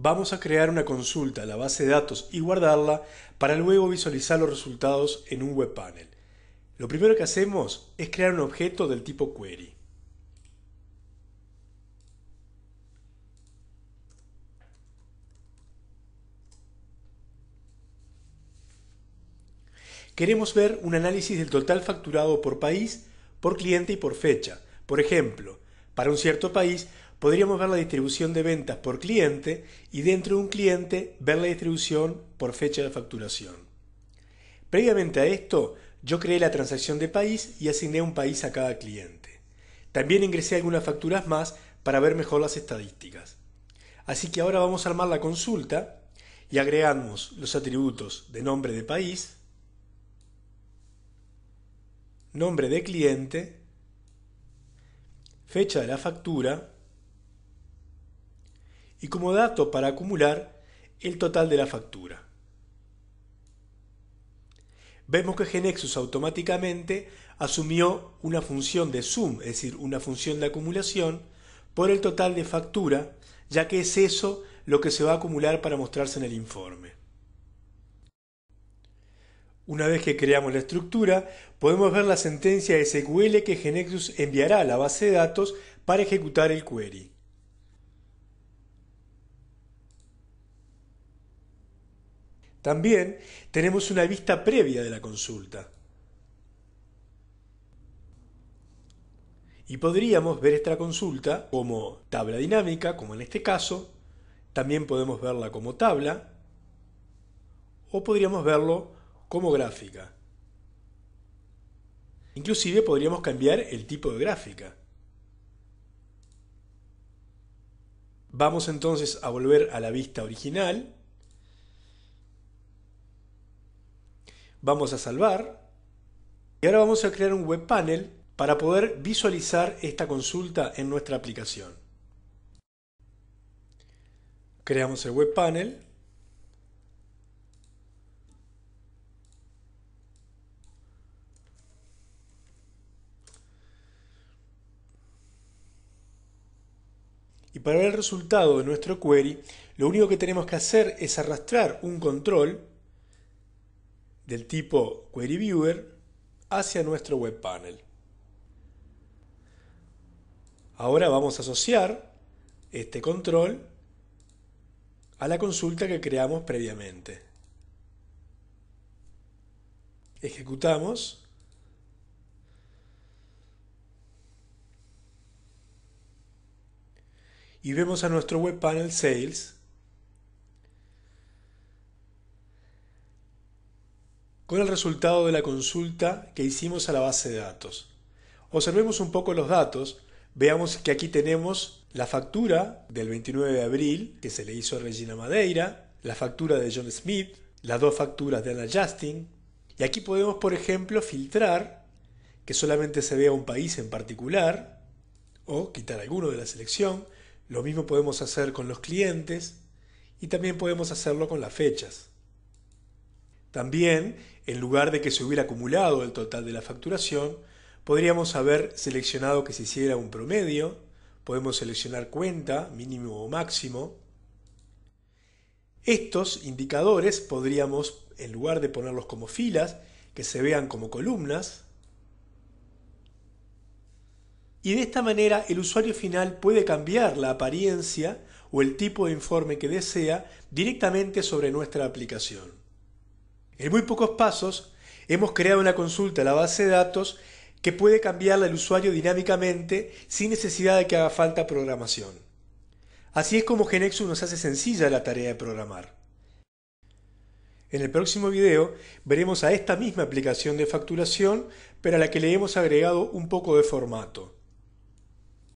Vamos a crear una consulta a la base de datos y guardarla para luego visualizar los resultados en un web panel. Lo primero que hacemos es crear un objeto del tipo query. Queremos ver un análisis del total facturado por país, por cliente y por fecha. Por ejemplo, para un cierto país podríamos ver la distribución de ventas por cliente y dentro de un cliente ver la distribución por fecha de facturación. Previamente a esto, yo creé la transacción de país y asigné un país a cada cliente. También ingresé algunas facturas más para ver mejor las estadísticas. Así que ahora vamos a armar la consulta y agregamos los atributos de nombre de país, nombre de cliente, fecha de la factura y como dato para acumular el total de la factura. Vemos que GeneXus automáticamente asumió una función de sum, es decir, una función de acumulación, por el total de factura, ya que es eso lo que se va a acumular para mostrarse en el informe. Una vez que creamos la estructura, podemos ver la sentencia SQL que GeneXus enviará a la base de datos para ejecutar el query. También tenemos una vista previa de la consulta. Y podríamos ver esta consulta como tabla dinámica, como en este caso. También podemos verla como tabla. O podríamos verlo como gráfica. Inclusive podríamos cambiar el tipo de gráfica. Vamos entonces a volver a la vista original. Vamos a salvar. Y ahora vamos a crear un web panel para poder visualizar esta consulta en nuestra aplicación. Creamos el web panel. Y para ver el resultado de nuestro query, lo único que tenemos que hacer es arrastrar un control del tipo Query Viewer hacia nuestro web panel. Ahora vamos a asociar este control a la consulta que creamos previamente. Ejecutamos. Y vemos a nuestro web panel Sales con el resultado de la consulta que hicimos a la base de datos. Observemos un poco los datos. Veamos que aquí tenemos la factura del 29 de abril que se le hizo a Regina Madeira, la factura de John Smith, las dos facturas de Anna Justin. Y aquí podemos, por ejemplo, filtrar que solamente se vea un país en particular o quitar alguno de la selección. Lo mismo podemos hacer con los clientes y también podemos hacerlo con las fechas. También, en lugar de que se hubiera acumulado el total de la facturación, podríamos haber seleccionado que se hiciera un promedio. Podemos seleccionar cuenta, mínimo o máximo. Estos indicadores podríamos, en lugar de ponerlos como filas, que se vean como columnas. Y de esta manera el usuario final puede cambiar la apariencia o el tipo de informe que desea directamente sobre nuestra aplicación. En muy pocos pasos hemos creado una consulta a la base de datos que puede cambiarla al usuario dinámicamente sin necesidad de que haga falta programación. Así es como GeneXus nos hace sencilla la tarea de programar. En el próximo video veremos a esta misma aplicación de facturación, pero a la que le hemos agregado un poco de formato.